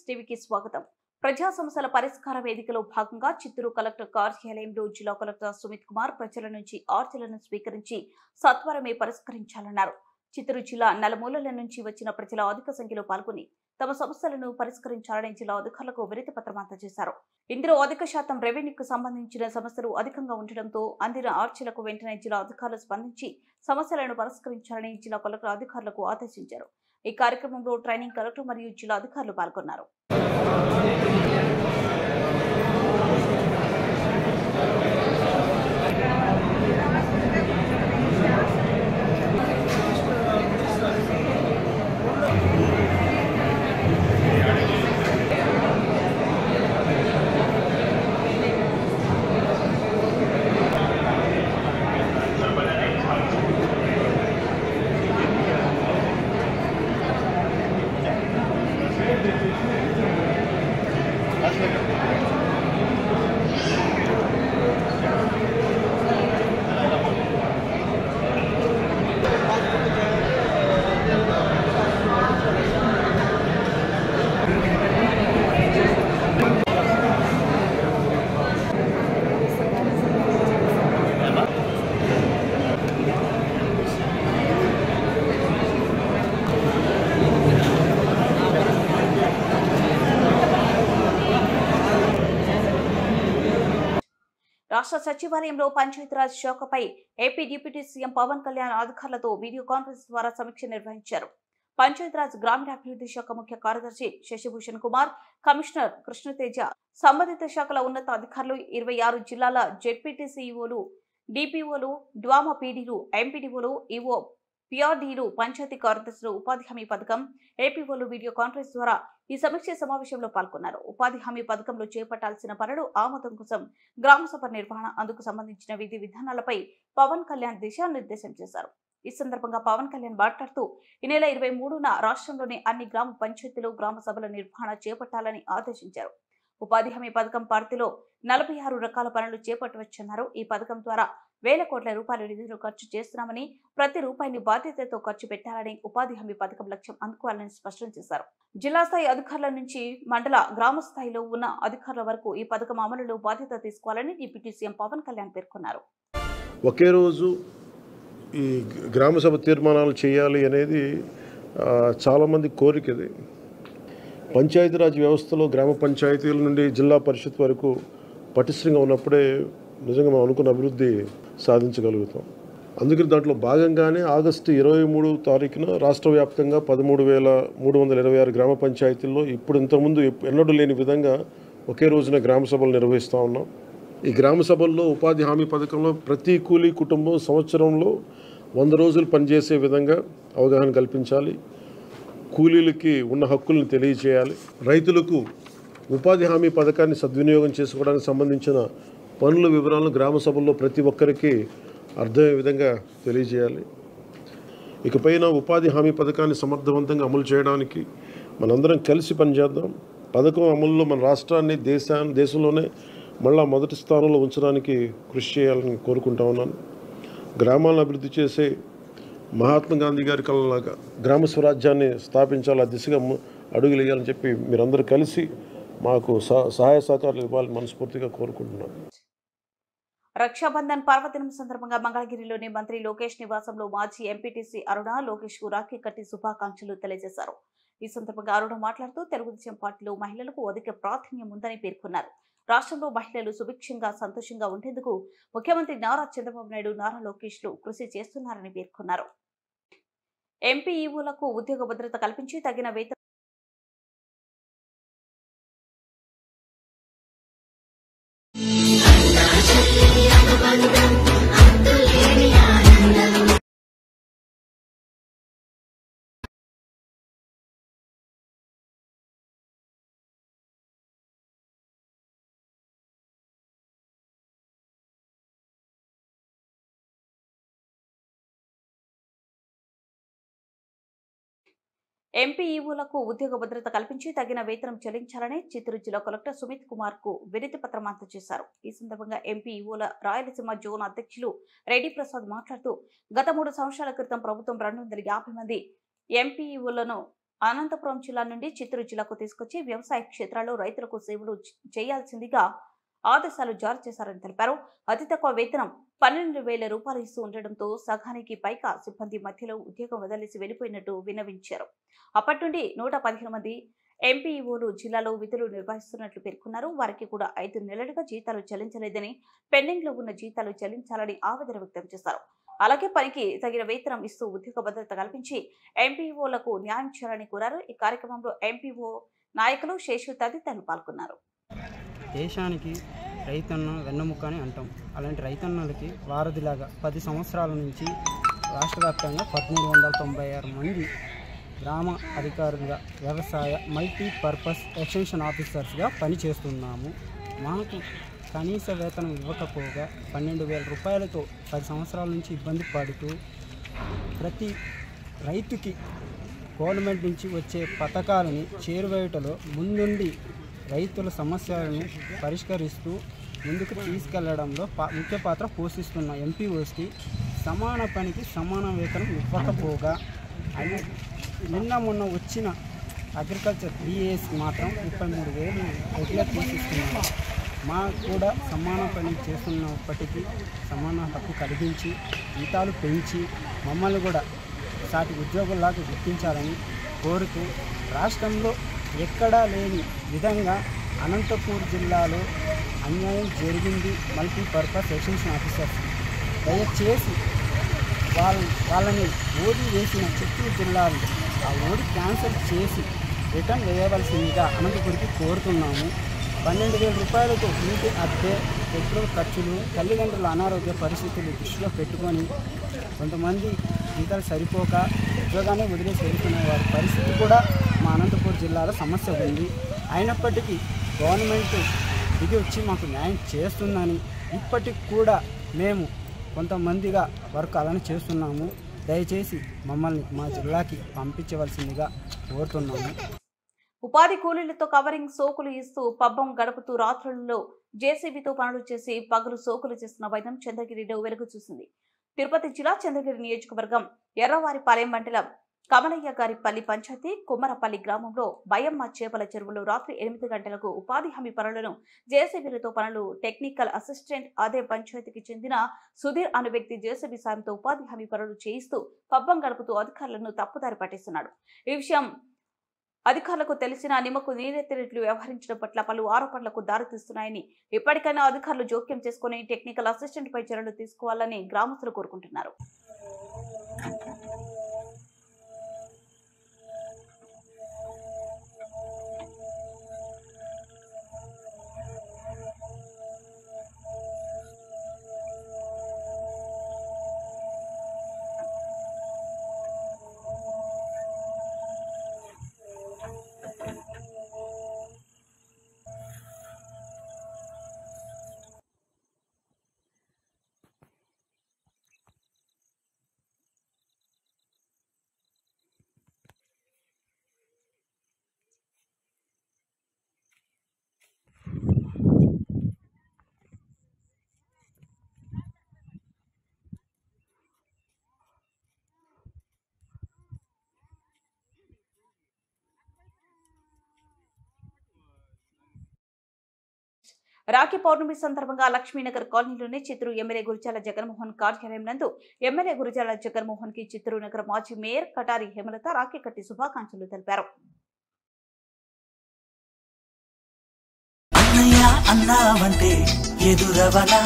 టీవీకి స్వాగతం. ప్రజా సమస్యల పరిష్కార వేదికలో భాగంగా చిత్తూరు కలెక్టర్ కార్యాలయంలో జిల్లా కలెక్టర్ సుమిత్ కుమార్ ప్రజల నుంచి అర్జీలను స్వీకరించి సత్వరమే పరిష్కరించాలన్నారు. చిత్తూరు జిల్లా నలుమూలల నుంచి వచ్చిన ప్రజల అధిక సంఖ్యలో పాల్గొని తమ సమస్యలను పరిష్కరించాలని జిల్లా అధికారులకు వినతి పత్రం అందజేశారు. ఇందులో అధిక శాతం రెవెన్యూకు సంబంధించిన సమస్యలు అధికంగా ఉండడంతో అందిన అర్జీలకు వెంటనే జిల్లా అధికారులు స్పందించి సమస్యలను పరిష్కరించాలని జిల్లా కలెక్టర్ అధికారులకు ఆదేశించారు. ఈ కార్యక్రమంలో ట్రైనింగ్ కలెక్టర్ మరియు జిల్లా అధికారులు పాల్గొన్నారు. రాష్ట్ర సచివాలయంలో పంచాయతీరాజ్ శాఖపై AP deputy CM Pawan Kalyan అధికారులతో వీడియో కాన్ఫరెన్స్ ద్వారా సమీక్ష నిర్వహించారు. పంచాయతీరాజ్ గ్రామీణాభివృద్ధి శాఖ ముఖ్య కార్యదర్శి శశిభూషణ్ కుమార్, కమిషనర్ కృష్ణతేజ, సంబంధిత శాఖల ఉన్నత అధికారులు, 26 జిల్లాల జెడ్పీటీసీఈఓలు, డిపిఓలు, డ్వామా పీడీలు, ఎంపీడీఓలు, ఈఓ, పిఆర్డీలు, పంచాయతీ కార్యదర్శులు, ఉపాధి హామీ పథకం ఏపీఓలు వీడియో కాన్ఫరెన్స్ ద్వారా ఈ సమీక్ష సమావేశంలో పాల్గొన్నారు. ఉపాధి హామీ పథకంలో చేపట్టాల్సిన పనులు ఆమోదం కోసం గ్రామసభ నిర్వహణ, అందుకు సంబంధించిన విధి విధానాలపై పవన్ కళ్యాణ్ దిశానిర్దేశం చేశారు. ఈ సందర్భంగా పవన్ కళ్యాణ్ మాట్లాడుతూ ఈ నెల 23న రాష్ట్రంలోని అన్ని గ్రామ పంచాయతీలు గ్రామ సభల నిర్వహణ చేపట్టాలని ఆదేశించారు. ఉపాధి హామీ పథకం పరిధిలో 46 రకాల పనులు చేపట్టవచ్చన్నారు. ఈ పథకం ద్వారా వేల కోట్ల రూపాయల నిధులు ఖర్చు చేస్తున్నామని, ప్రతి రూపాయిని బాధ్యతతో ఖర్చు పెట్టాలని, ఉపాధి హామీ పథకం లక్ష్యం అందుకోవాలని స్పష్టం చేశారు. జిల్లా స్థాయి అధికారుల నుంచి మండల, గ్రామ స్థాయిలో ఉన్న అధికారుల వరకు ఈ పథకం అమలులో బాధ్యత తీసుకోవాలని డిప్యూటీ సీఎం పవన్ కళ్యాణ్ పేర్కొన్నారు. ఒకే రోజు ఈ గ్రామ సభ తీర్మానాలు చేయాలి అనేది చాలామంది కోరికది. పంచాయతీరాజ్ వ్యవస్థలో గ్రామ పంచాయతీల నుండి జిల్లా పరిషత్ వరకు పటిష్టంగా ఉన్నప్పుడే నిజంగా మనం అనుకున్న అభివృద్ధి సాధించగలుగుతాం. అందుకని దాంట్లో భాగంగానే ఆగస్టు 23 తారీఖున రాష్ట్ర వ్యాప్తంగా 13,326 గ్రామ పంచాయతీల్లో ఇప్పుడు ఇంతకుముందు ఎన్నడూ లేని విధంగా ఒకే రోజున గ్రామ సభలు నిర్వహిస్తూ ఉన్నాం. ఈ గ్రామ సభల్లో ఉపాధి హామీ పథకంలో ప్రతి కూలీ కుటుంబం సంవత్సరంలో 100 రోజులు పనిచేసే విధంగా అవగాహన కల్పించాలి. కూలీలకి ఉన్న హక్కులను తెలియచేయాలి. రైతులకు ఉపాధి హామీ పథకాన్ని సద్వినియోగం చేసుకోవడానికి సంబంధించిన పనుల వివరాలను గ్రామ సభల్లో ప్రతి ఒక్కరికి అర్థమయ్యే విధంగా తెలియజేయాలి. ఇకపైన ఉపాధి హామీ పథకాన్ని సమర్థవంతంగా అమలు చేయడానికి మనందరం కలిసి పనిచేద్దాం. పథకం అమలులో మన రాష్ట్రాన్ని దేశంలోనే మళ్ళా మొదటి స్థానంలో ఉంచడానికి కృషి చేయాలని కోరుకుంటా ఉన్నాను. గ్రామాలను అభివృద్ధి చేసే మహాత్మా గాంధీ గారి కళలాగా గ్రామ స్వరాజ్యాన్ని స్థాపించాలి, ఆ దిశగా అడుగులు వేయాలని చెప్పి మీరందరూ కలిసి మాకు సహాయ సహకారాలు ఇవ్వాలని మనస్ఫూర్తిగా కోరుకుంటున్నాను. రక్షాబంధన్ పర్వదినం సందర్భంగా మంగళగిరిలోని మంత్రి లోకేష్ నివాసంలో మాజీ ఎంపీటీసీ అరుణ లోకేష్ కు రాఖీ కట్టి శుభాకాంక్షలు తెలియజేశారు. ఈ సందర్భంగా అరుణ మాట్లాడుతూ తెలుగుదేశం పార్టీలో మహిళలకు అధిక ప్రాధాన్యం ఉందని పేర్కొన్నారు. రాష్ట్రంలో మహిళలు సుభిక్షంగా, సంతోషంగా ఉండేందుకు ముఖ్యమంత్రి నారా చంద్రబాబు నాయుడు, నారా లోకేష్ లు కృషి చేస్తున్నారని పేర్కొన్నారు. ఎంపీఈఓలకు ఉద్యోగ భద్రత కల్పించి తగిన వేతనం ఎంపీఈఓలకు ఉద్యోగ భద్రత కల్పించి తగిన వేతనం చెల్లించాలని చిత్తూరు జిల్లా కలెక్టర్ సుమిత్ కుమార్ కు వినతి పత్రం అందజేశారు. ఈ సందర్భంగా ఎంపీఈఓల రాయలసీమ జోన్ అధ్యక్షులు రెడ్డి ప్రసాద్ మాట్లాడుతూ గత 3 సంవత్సరాల క్రితం ప్రభుత్వం 250 మంది ఎంపీఈఓలను అనంతపురం జిల్లా నుండి చిత్తూరు జిల్లాకు తీసుకొచ్చి వ్యవసాయ క్షేత్రాల్లో రైతులకు సేవలు చేయాల్సిందిగా ఆదేశాలు జారీ చేశారని తెలిపారు. అతి తక్కువ వేతనం 12,000 రూపాయలు ఇస్తూ ఉండడంతో సగానికి పైగా సిబ్బంది మధ్యలో ఉద్యోగం వదిలేసి వెళ్లిపోయినట్టు విన్నవించారు. అప్పటి నుండి 115 మంది ఎంపీఈఓలు జిల్లాలో విధులు నిర్వహిస్తున్నట్లు పేర్కొన్నారు. వారికి కూడా 5 నెలలుగా జీతాలు చెల్లించలేదని, పెండింగ్ లో ఉన్న జీతాలు చెల్లించాలని ఆవేదన వ్యక్తం చేశారు. అలాగే పనికి తగిన వేతనం ఇస్తూ ఉద్యోగ భద్రత కల్పించి ఎంపీఓలకు న్యాయం చేయాలని కోరారు. ఈ కార్యక్రమంలో ఎంపీఓ నాయకులు, శేషు తదితరులు పాల్గొన్నారు. దేశానికి రైతన్న వెన్నెముక అని అంటాం. అలాంటి రైతన్నలకి వారధిలాగా 10 సంవత్సరాల నుంచి రాష్ట్ర వ్యాప్తంగా 1396 మంది గ్రామ అధికారులుగా వ్యవసాయ మల్టీపర్పస్ ఎక్స్టెన్షన్ ఆఫీసర్స్గా పనిచేస్తున్నాము. మాకు కనీస వేతనం ఇవ్వకపోగా 12,000 రూపాయలతో 10 సంవత్సరాల నుంచి ఇబ్బంది పడుతూ ప్రతి రైతుకి గవర్నమెంట్ నుంచి వచ్చే పథకాలను చేరువేయటలో ముందుండి రైతుల సమస్యలను పరిష్కరిస్తూ ముందుకు తీసుకెళ్లడంలో ముఖ్య పాత్ర పోషిస్తున్న ఎంపీఓస్కి సమాన పనికి సమాన వేతనం ఇవ్వకపోగా నిన్న మొన్న వచ్చిన అగ్రికల్చర్ డిఏఎస్కి మాత్రం 33,000 రెగ్యులర్ తీసిస్తున్నారు. మాకు కూడా సమాన పని చేస్తున్నప్పటికీ సమాన హక్కు కలిగించి జీతాలు పెంచి మమ్మల్ని కూడా సాటి ఉద్యోగుల్లాగా గుర్తించాలని కోరుతూ రాష్ట్రంలో ఎక్కడా లేని విధంగా అనంతపూర్ జిల్లాలో అన్యాయం జరిగింది. మల్టీపర్పస్ ఎక్స్టెన్షన్ ఆఫీసర్స్ దయచేసి వాళ్ళని ఓడి వేసిన చిత్తూరు జిల్లాలో ఆ ఓడి క్యాన్సిల్ చేసి రిటర్న్ వేయవలసిందిగా అనంతపూర్కి కోరుతున్నాము. 12,000 రూపాయలతో ఇంటి అద్దె, పెట్రోల్ ఖర్చులు, తల్లిదండ్రుల అనారోగ్య పరిస్థితులు దృష్టిలో పెట్టుకొని కొంతమంది జీతాలు సరిపోక ఉద్యోగాన్ని వదిలేసి వెళ్తున్న వారి పరిస్థితి కూడా మా అనంతపూర్ జిల్లాలో సమస్య ఉంది. అయినప్పటికీ గవర్నమెంట్ దిగి వచ్చి మాకు న్యాయం చేస్తుందని ఇప్పటికి కూడా మేము కొంతమందిగా వర్క్ అలానే చేస్తున్నాము. దయచేసి మమ్మల్ని మా జిల్లాకి పంపించవలసిందిగా కోరుతున్నాము. ఉపాధి కూలీలతో కవరింగ్ సోకులు ఇస్తూ పబ్బం గడుపుతూ రాత్రులలో జేసీబీతో పనులు చేసి పగలు సోకులు చేస్తున్న వైద్యం చంద్రగిరిలో వెలుగు చూసింది. తిరుపతి జిల్లా చంద్రగిరి నియోజకవర్గం ఎర్రవారిపాలెం మండలం కమలయ్య గారిపల్లి పంచాయతీ కుమ్మరపల్లి గ్రామంలో బయమ్మ చేపల చెరువులో రాత్రి 8 గంటలకు ఉపాధి హామీ పనులను జేసీబీలతో పనులు టెక్నికల్ అసిస్టెంట్ అదే పంచాయతీకి చెందిన సుధీర్ అనే వ్యక్తి జేసీబీ సాయంతో ఉపాధి హామీ పనులు చేయిస్తూ పబ్బం గడుపుతూ అధికారులను తప్పుదారి పట్టిస్తున్నాడు. ఈ విషయం అధికారులకు తెలిసిన నిమ్మకు నీరెత్తినట్లు వ్యవహరించడం పట్ల పలు ఆరోపణలకు దారితీస్తున్నాయని, ఇప్పటికైనా అధికారులు జోక్యం చేసుకుని టెక్నికల్ అసిస్టెంట్ పై చర్యలు తీసుకోవాలని గ్రామస్తులు కోరుకుంటున్నారు. రాఖీ పౌర్ణమి సందర్భంగా లక్ష్మీనగర్ కాలనీలోని చిత్తూరు ఎమ్మెల్యే గురజాల జగన్మోహన్ కార్యాలయం నందు ఎమ్మెల్యే గురజాల జగన్మోహన్ కి చిత్తూరు నగర మాజీ మేయర్ కటారి హేమలత రాఖీ కట్టి శుభాకాంక్షలు తెలిపారు. అన్నయ్య అన్నావంటే ఎదురవనా